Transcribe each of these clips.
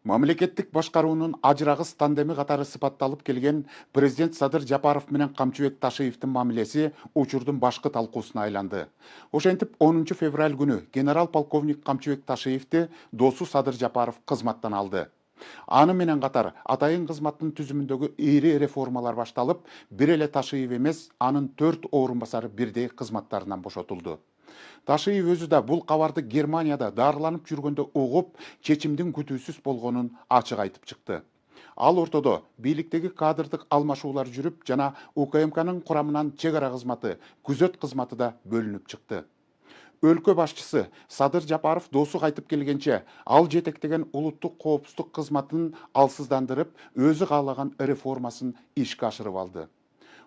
Мамлекеттик башкаруунун ажырагыс тандеми катары сыпатталып келген президент Садыр Жапаров менен Камчыбек Ташиевдин мамилеси учурдун башкы талкуусуна айланды. Ошентип 10 февраль күнү генерал полковник Камчыбек Ташиевди досу Садыр Жапаров кызматтан алды. Аны менен катар атайын кызматтын түзүмүндөгү ири реформалар башталып, бир эле Ташиев эмес, анын 4 орун басары бирдей кызматтарынан бошотулду. Ташиев өзү да бул кабарды Германияда дарыланып жүргөндө угуп, чечимдин күтүүсүз болгонун ачык айтып чыкты. Ал ортодо бийликтеги кадрдык алмашуулар жүрүп, жана УКМКнын курамынан чек ара кызматы, күзөт кызматы да бөлүнүп чыкты. Өлкө башчысы Садыр Жапаров досу кайтып келгенче, ал жетектеген улуттук коопсуздук кызматын алсыздандырып, өзү каалаган реформасын ишке ашырып алды.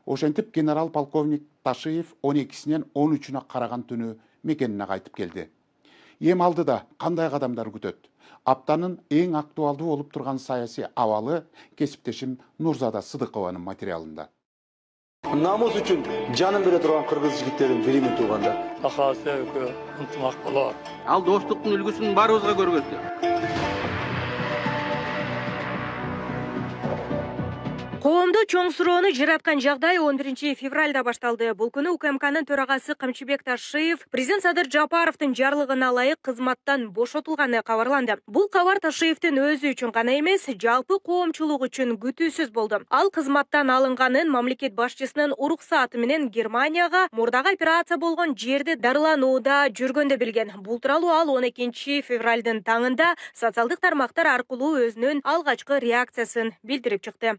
Ошентип генерал полковник Ташиев 12-синен 13-үнө караган түнү мекенине кайтып келди. Эми алдыда кандай кадамдар күтөт? Аптанын эң актуалдуу болуп турган саясий абалы кесиптешим Нурзада Сыдыкованын материалында. Намус үчүн жанын бере турган кыргыз жигиттерин билими туугандар. Ахасы экөө ынтымак болот. Ал достуктун үлгүсүн баарыбызга көргөздү. Коомдо чоң суроону жараткан жагдай 11 февралда башталды. Бул күнү УКМКнын төрагасы Камчыбек Ташиев президент Садыр Жапаровдун жарлыгына ылайык кызматтан бошотулганы кабарланды. Бул кабар Ташиевдин өзү үчүн гана эмес, жалпы коомчулук үчүн күтүүсүз болду. Ал кызматтан алынганын мамлекет башчысынын уруксаты менен Германияга мурдагы операция болгон жерде дарыланууда жүргөндө билген. Бул тууралуу ал 12 февралдын таңында социалдык тармактар аркылуу өзүнүн алгачкы реакциясын билдирип чыкты.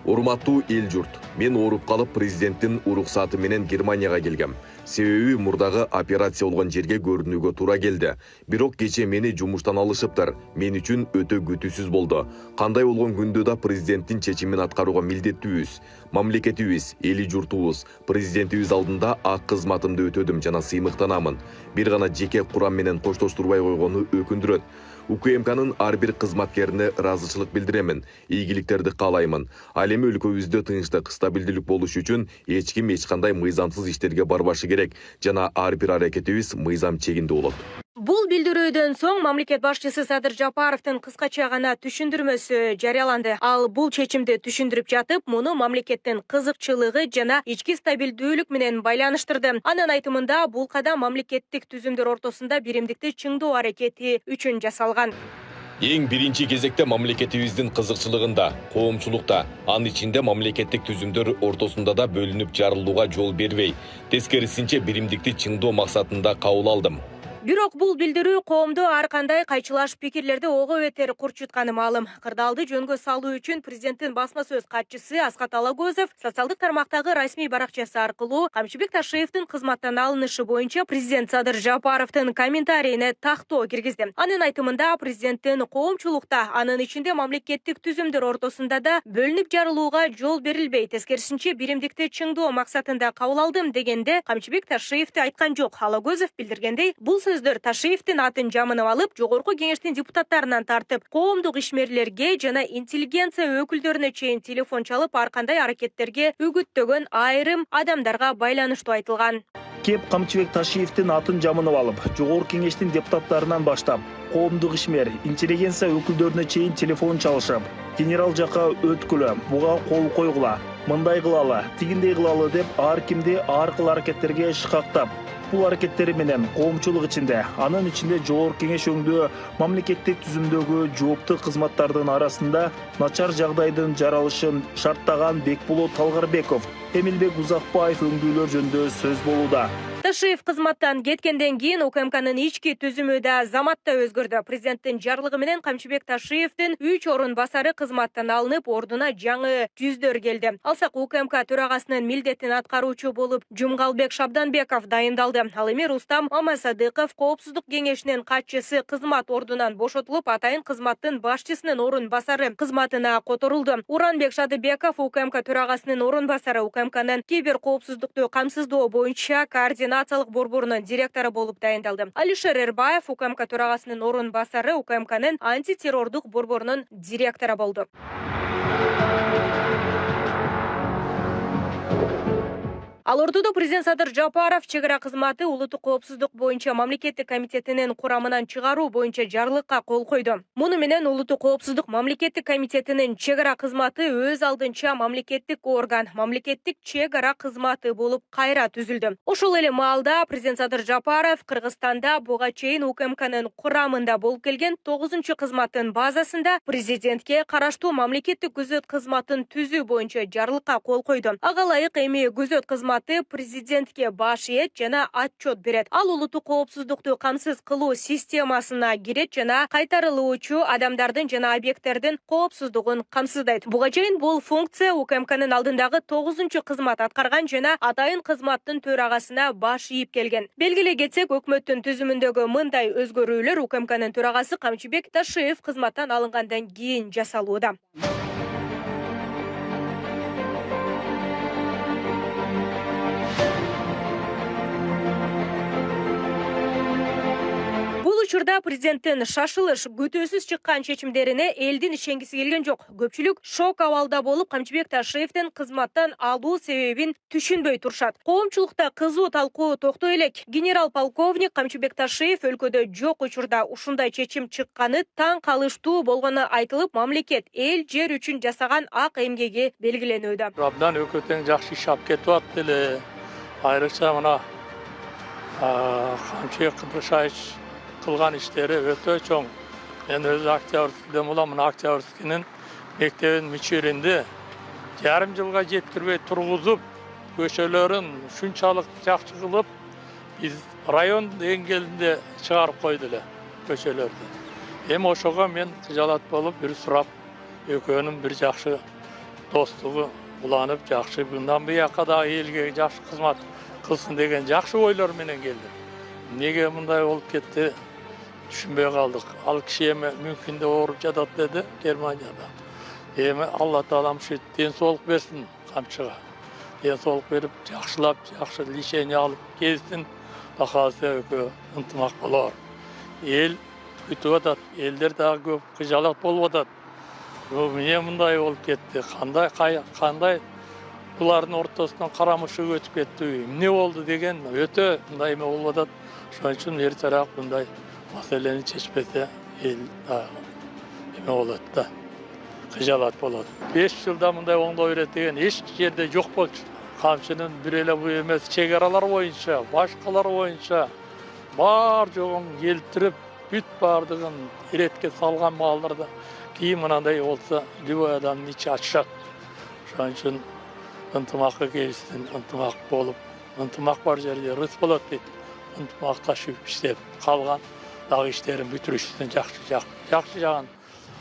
Урматтуу эл журт, мен ооруп калып президенттин уруксаты менен Германияга келгем. Себеби мурдагы операция болгон жерге көрүнүүгө туура келди. Бирок кече мени жумуштан алышыптыр. Мен үчүн өтө күтүүсүз болду. Кандай болгон күндө да президенттин чечимин аткарууга милдеттүүбүз. Мамлекетибиз, эли журтубуз, президентибиз алдында ак кызматымды өтөдүм жана сыймыктанамын. Бир гана жеке курам менен коштоштурбай койгону өкүндүрөт. УКМКнын ар бир кызматкерине ыраазычылык билдиремин, ийгиликтерди каалаймын. Ал эми өлкөбүздө тынчтык, стабилдүүлүк болуш үчүн эч ким эч кандай мыйзамсыз иштерге барбашы керек жана ар бир аракетибиз мыйзам чегинде болот. Бул билдирүүдөн соң мамлекет башчысы Садыр Жапаровдун кыскача гана түшүндүрмөсү жарыяланды. Ал бул чечимди түшүндүрүп жатып, муну мамлекеттин кызыкчылыгы жана ички стабилдүүлүк менен байланыштырды. Анын айтымында бул кадам мамлекеттик түзүмдөр ортосунда биримдикти чыңдоо аракети үчүн жасалган. Эң биринчи кезекте мамлекетибиздин кызыкчылыгында, коомчулукта, анын ичинде мамлекеттик түзүмдөр ортосунда да бөлүнүп жарылууга жол бербей, тескерисинче биримдикти чыңдоо максатында кабыл алдым. Бирок бул билдирүү коомдо ар кандай кайчылаш пикирлерди ого бетер курчутканы маалым. Кырдаалды жөнгө салуу үчүн президенттин басма сөз катчысы Аскат Алагөзов социалдык тармактагы расмий баракчасы аркылуу Камчыбек Ташиевдин кызматтан алынышы боюнча президент Садыр Жапаровдун комментарийине тактоо киргизди. Анын айтымында президенттин коомчулукта, анын ичинде мамлекеттик түзүмдөр ортосунда да бөлүнүп жарылууга жол берилбей, тескерисинче биримдикти чыңдоо максатында кабыл алдым дегенде Камчыбек Ташиевди айткан жок. Алагөзов билдиргендей, бул сөздөр Ташиевдин атын жамынып алып, жогорку кеңештин депутаттарынан тартып, коомдук ишмерлерге жана интеллигенция өкүлдөрүнө чейин телефон чалып, ар кандай аракеттерге үгүттөгөн айрым адамдарга байланыштуу айтылган. Кеп Камчыбек Ташиевдин атын жамынып алып, жогорку кеңештин депутаттарынан баштап, коомдук ишмер, интеллигенция өкүлдөрүнө чейин телефон чалышып, генерал жака өткүлө, буга кол койгула, мындай кылалы, тигиндей кылалы деп ар кимди ар кыл аракеттерге шыкактап, бул аракеттери менен коомчулук ичинде, анын ичинде жогорку кеңеш өңдөө мамлекеттик түзүмдөгү жооптуу кызматтардын арасында начар жагдайдын жаралышын шарттаган Бекболот Талгарбеков, Эмилбек Узакбаев өңдүүлөр жөнүндө сөз болууда. Ташиев кызматтан кеткенден кийин УКМКнын ички түзүмү да заматта өзгөрдү. Президенттин жарлыгы менен Камчыбек Ташиевдин 3 орун басары кызматтан алынып, ордуна жаңы жүздөр келди. Алсак УКМК төрагасынын милдетин аткаруучу болуп Жумгалбек Шабданбеков дайындалды. Ал эми Рустам Мамасадыков коопсуздук кеңешинин катчысы кызмат ордунан бошотулуп, атайын кызматтын башчысынын орун басары кызматына которулду. Уранбек Шадыбеков УКМК төрагасынын орун басары, УКМКнын кибер коопсуздукту камсыздоо боюнча координациялык борборунун директору болуп дайындалды. Алишер Эрбаев УКМК төрагасынын орун басары, УКМКнын антитеррордук борборунун директору болду. Ал ортодо президент Садыр Жапаров чек ара кызматы улуттук коопсуздук боюнча мамлекеттик комитетинин курамынан чыгаруу боюнча жарлыкка кол койду. Муну менен улуттук коопсуздук мамлекеттик комитетинин чек ара кызматы өз алдынча мамлекеттик орган, мамлекеттик чек ара кызматы болуп кайра түзүлдү. Ошол эле маалда президент Садыр Жапаров Кыргызстанда буга чейин УКМКнын курамында болуп келген 9-кызматтын базасында президентке караштуу мамлекеттик күзөт кызматын түзүү боюнча жарлыкка кол койду. Ага ылайык эми күзөт кызматы президентке баш ийет жана отчет берет. Ал улуттук коопсуздукту камсыз кылуу системасына кирет жана кайтарылуучу адамдардын жана объекттердин коопсуздугун камсыздайт. Буга чейин бул функция УКМКнын алдындагы 9-кызмат аткарган жана атайын кызматтын төрагасына баш ийип келген. Белгилей кетсек, өкмөттүн түзүмүндөгү мындай өзгөрүүлөр УКМКнын төрагасы Камчыбек Ташиев кызматтан алынгандан кийин жасалууда. Учурда президенттин шашылыш күтүүсүз чыккан чечимдерине элдин ишенгиси келген жок. Көпчүлүк шок абалда болуп, Камчыбек Ташиевдин кызматтан алуу себебин түшүнбөй турушат. Коомчулукта кызуу талкуу токтой элек. Генерал-полковник Камчыбек Ташиев өлкөдө жок учурда ушундай чечим чыкканы таң калыштуу болгону айтылып, мамлекет эл жер үчүн жасаган ак эмгеги белгиленүүдө. Абдан өкөтең жакшы иш алып кетип атты эле. Айрыкча мына Камчыбек Кыдыршаевич кылган иштери өтө чоң. Мен өз Октябрьскийден улам, мына Октябрьскийнин мектебинин мүчөрүндө жарым жылга жеткирбей тургузуп, көчөлөрүн ушунчалык жакшы кылып, биз район деңгээлинде чыгарып койду эле көчөлөрдү. Эми ошого мен кыжалат болуп, бир сурап, экөөнүн бир жакшы достугу уланып, жакшы мындан бияка да элге жакшы кызмат кылсын деген жакшы ойлор менен келдим. Неге мындай болуп кетти? Түшүнбөй калдык. Ал киши эми мүмкүн да ооруп жатат деди Германияда. Эми Алла Таалам ушу ден соолук берсин Камчыга. Ден соолук берип, жакшылап, жакшы лечение алып келсин. Бакалса экөө ынтымак болор. Эл күтүп атат, элдер дагы көп кыжалат болуп атат. Эмне мындай болуп кетти? Кандай булардын ортосунан карамышык өтүп кетти? Эмне болду деген өтө мындай эме болуп атат. Ошон үчүн эртерээк мындай маселени чечпесе эл эме болот да. Кыжалат болот. 5 жылда мындай оңдой берет деген эч жерде жок болчу. Камчынын бир эле бу эмес чек аралар боюнча, башкалар боюнча бар жогун келтирип, бүт бардыгын иретке салган маалдарда кийин мынандай болсо любой адамдын ичи ачышат. Ошон үчүн ынтымакка келишсин, ынтымак болуп, ынтымак бар жерде рыс болот дейт. Ынтымакташып иштеп калган дагы иштерин бүтүрүшсүн жакшы жагын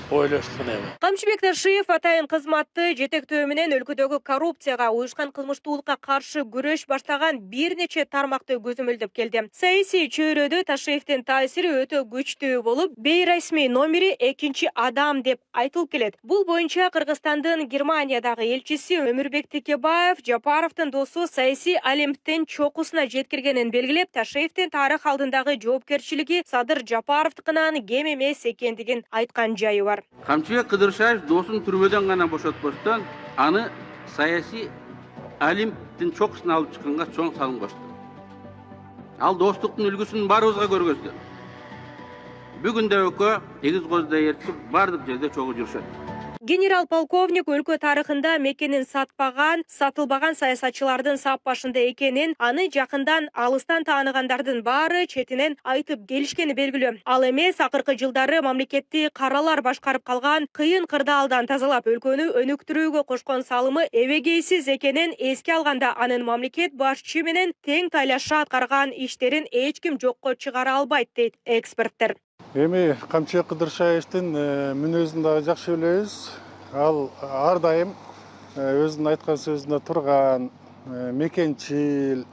ойлошсун эми. Камчыбек Ташиев атайын кызматты жетектөө менен өлкөдөгү коррупцияга, уюшкан кылмыштуулукка каршы күрөш баштаган бир нече тармакты көзөмөлдөп келди. Саясий чөйрөдө Ташиевдин таасири өтө күчтүү болуп, бейресмий номери 2 адам деп айтылып келет. Бул боюнча Кыргызстандын Германиядагы элчиси Өмүрбек Текебаев Жапаровдун досу саясий алимдин чокусуна жеткиргенин белгилеп, Ташиевдин тарых алдындагы жоопкерчилиги Садыр Жапаровдукунан кем эмес экендигин айткан жайы бар. Камчыбек Кыдыршаев досын түрмөдөн гана бошотпостон, аны саясий алимдин чокусуна алып чыкканга чоң салым кошту. Ал достуктун үлгүсүн баарыбызга көргөздү. Бүгүн да экөө эгиз коздай ээрчип бардык жерде чогуу жүрүшөт. Генерал-полковник өлкө тарыхында мекенин сатылбаган саясатчылардын сап башында экенин, аны жакындан алыстан тааныгандардын баары четинен айтып келишкени белгилүү. Ал эмес, акыркы жылдары мамлекетти каралар башкарып калган кыйын кырдаалдан тазалап өлкөнү өнүктүрүүгө кошкон салымы эбегейсиз экенин эске алганда, анын мамлекет башчы менен тең тайлаша аткарган иштерин эч ким жокко чыгара албайт дейт эксперттер. Эми Камчыбек Кыдыршаевдин мүнөзүн дагы жакшы билебиз. Ал ар дайым өзүнүн айткан сөзүндө турган, мекенчил,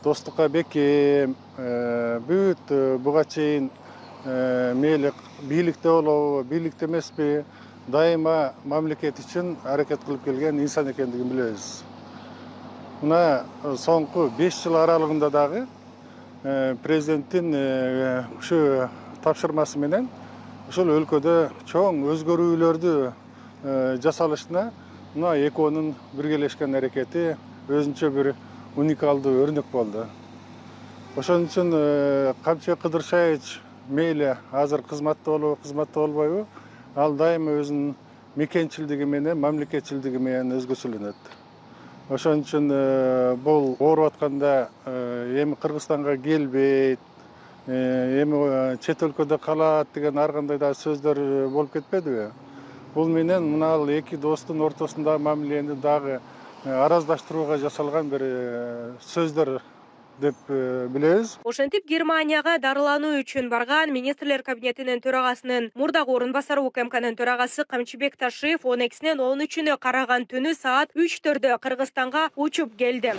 достукка бекем, бүт буга чейин мейли бийликте болобу, бийликте эмеспи, дайыма мамлекет үчүн аракет кылып келген инсан экендигин билебиз. Мына соңку 5 жыл аралыгында дагы президенттин ушу тапшырмасы менен ушул өлкөдө чоң өзгөрүүлөрдү жасалышына мына экөөнүн биргелешкен аракети өзүнчө бир уникалдуу өрнөк болду. Ошон үчүн Камчыбек Кыдыршаевич мейли азыр кызматта болобу, кызматта болбойбу, ал дайыма өзүнүн мекенчилдиги менен, мамлекетчилдиги менен өзгөчөлөнөт. Ошон үчүн бул ооруп атканда эми Кыргызстанга келбейт, эми чет өлкөдө калат деген ар кандай да сөздөр болуп кетпедиби? Бул менен мына эки достун ортосундагы мамилени дагы араздаштырууга жасалган бир сөздөр деп билебиз. Ошентип Германияга дарылануу үчүн барган министрлер кабинетинин төрагасынын мурдагы орун басары УКМКнын төрагасы Камчыбек Ташиев 12-синен 13-үнө караган түнү саат 3-төрдө Кыргызстанга учуп келди.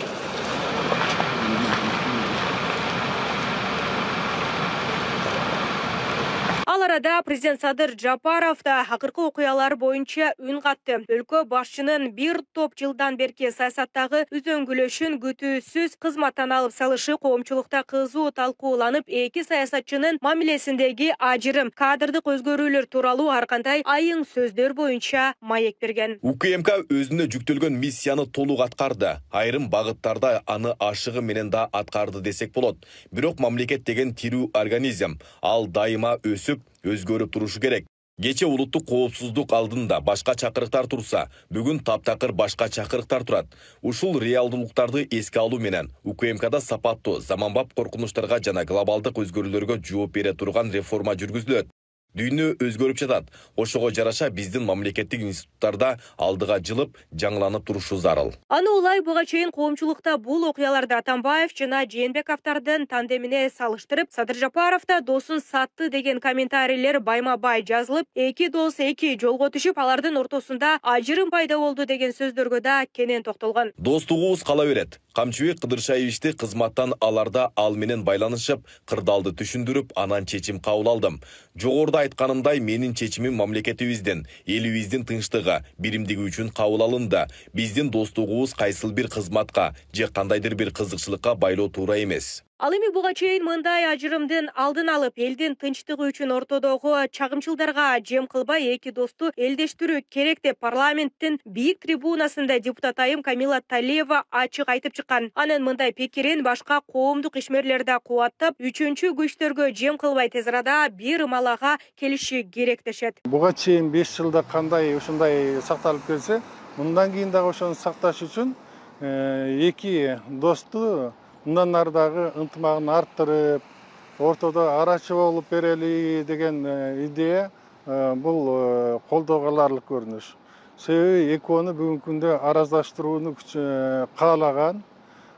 Ал арада президент Садыр Жапаров да акыркы окуялар боюнча үн катты. Өлкө башчынын бир топ жылдан берки саясаттагы үзөңгүлөшүн күтүүсүз кызматтан алып салышы коомчулукта кызуу талкууланып, эки саясатчынын мамилесиндеги ажырым, кадрдык өзгөрүүлөр тууралуу ар кандай айың сөздөр боюнча маек берген. УКМК өзүнө жүктөлгөн миссияны толук аткарды. Айрым багыттарда аны ашыгы менен да аткарды десек болот. Бирок мамлекет деген тирүү организм, ал дайыма өсүп, өзгөрүп турушу керек. Кече улуттук коопсуздук алдында башка чакырыктар турса, бүгүн таптакыр башка чакырыктар турат. Ушул реалдуулуктарды эске алуу менен УКМКда сапаттуу, заманбап коркунучтарга жана глобалдык өзгөрүүлөргө жооп бере турган реформа жүргүзүлөт. Дүйнө өзгөрүп жатат. Ошого жараша биздин мамлекеттик институттарда алдыга жылып, жаңыланып турушу зарыл. Аны улай буга чейин коомчулукта бул окуяларды Атамбаев жана Жээнбековдордун тандемине салыштырып, Садыр Жапаров да досун сатты деген комментарийлер байма-бай жазылып, эки дос эки жолго түшүп, алардын ортосунда ажырым пайда болду деген сөздөргө да кенен токтолгон. Достугубуз кала берет. Камчыбек Кыдыршаевичти кызматтан аларда ал менен байланышып, кырдаалды түшүндүрүп, анан чечим кабыл алдым. Жогоруда айтканымдай, менин чечимим мамлекетибиздин, элибиздин тынчтыгы, биримдиги үчүн кабыл алынды. Биздин достугубуз кайсыл бир кызматка же кандайдыр бир кызыкчылыкка байлоо туура эмес. Ал эми буга чейин мындай ажырымдын алдын алып, элдин тынчтыгы үчүн ортодогу чагымчылдарга жем кылбай, эки досту элдештирүү керек деп парламенттин бийик трибунасында депутат айым Камила Талиева ачык айтып чыккан. Анын мындай пикирин башка коомдук ишмерлер да кубаттап, үчүнчү күчтөргө жем кылбай тез арада бир малага келиши керек дешет. Буга чейин 5 жылда кандай ушундай сакталып келсе, мындан кийин дагы ошону сакташ үчүн эки досту мындан ары дагы ынтымагын арттырып, ортодо арачы болуп берели деген идея бул колдоого аларлык көрүнүш. Себеби экөөнү бүгүнкү күндө араздаштырууну каалаган,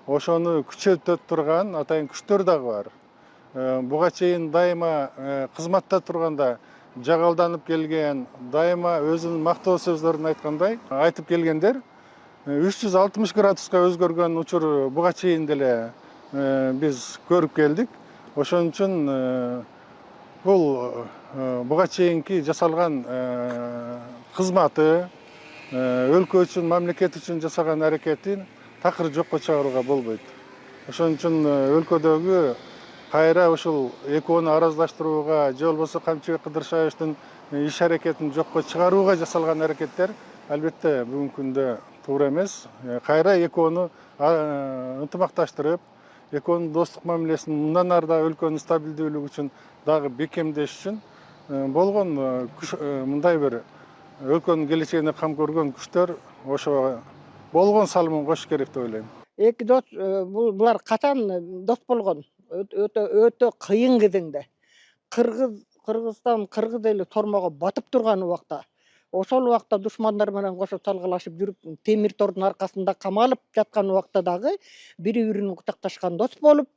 ошону күчөтө турган атайын күчтөр дагы бар. Буга чейин дайыма кызматта турганда жагалданып келген, дайыма өзүнүн мактоо сөздөрүн айткандай айтып келгендер 360 градуска өзгөргөн учур буга чейин деле биз көрүп келдик. Ошон үчүн бул буга чейинки жасалган кызматы, өлкө үчүн, мамлекет үчүн жасаган аракетин такыр жокко чыгарууга болбойт. Ошон үчүн өлкөдөгү кайра ушул экөөнү араздаштырууга же болбосо Камчыбек Кыдыршаевичтин иш аракетин жокко чыгарууга жасалган аракеттер албетте бүгүнкү күндө туура эмес. Кайра экөөнү ынтымакташтырып, экөөнүн достук мамилесин мындан ары да өлкөнүн стабилдүүлүгү үчүн дагы бекемдеш үчүн болгон мындай бир өлкөнүн келечегине кам көргөн күчтөр ошого болгон салымын кошуш керек деп ойлойм. Эки дос булар качан дос болгон? Өтө кыйын кезеңде. Кыргызстан, кыргыз эли тормого батып турган убакта, ошол убакта душмандар менен кошо талгалашып жүрүп, темир тордун аркасында камалып жаткан убакта дагы бири-бирин кутакташкан дос болуп,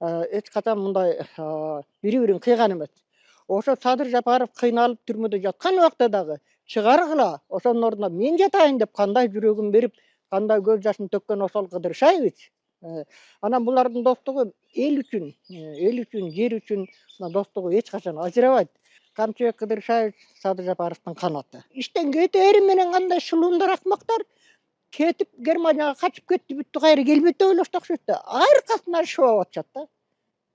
эч качан мындай бири-бирин кыйган эмес. Ошо Садыр Жапаров кыйналып түрмөдө жаткан убакта дагы чыгаргыла, ошонун ордуна мен жатайын деп кандай жүрөгүн берип, кандай көз жашын төккөн ошол Кыдыршаевич. Анан булардын достугу эл үчүн, жер үчүн достугу эч качан ажырабайт. Камчыбек Кыдыршаевич Садыр Жапаровдун канаты. Иштен кетери менен кандай шылуундар акмактар кетип Германияга качып кетти, бүттү, кайра келбейт деп ойлошду окшойт да. Аркасынан шыбап атышат да.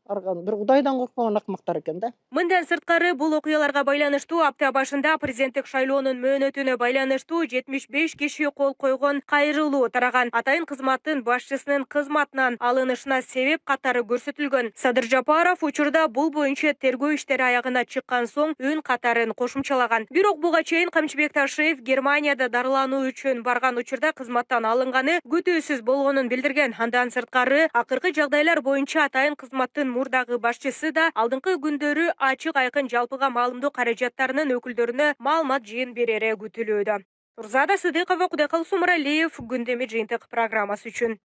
бир Кудайдан коркпогон акмактар экен да. Мындан сырткары бул окуяларга байланыштуу апта башында президенттик шайлоонун мөөнөтүнө байланыштуу 75 киши кол койгон кайрылуу тараган. Атайын кызматтын башчысынын кызматынан алынышына себеп катары көрсөтүлгөн. Садыр Жапаров учурда бул боюнча тергөө иштери аягына чыккан соң үн катарын кошумчалаган. Бирок буга чейин Камчыбек Ташиев Германияда дарылануу үчүн барган учурда кызматтан алынганы күтүүсүз болгонун билдирген. Андан сырткары акыркы жагдайлар боюнча атайын кызматтын мурдагы башчысы да алдыңкы күндөрү ачык айкын жалпыга маалымдоо каражаттарынын өкүлдөрүнө маалымат жыйын берери күтүлүүдө. Турзада Сыдыкова, Кудайкалуу Сумаралиев, Күндөмү жыйынтык программасы үчүн.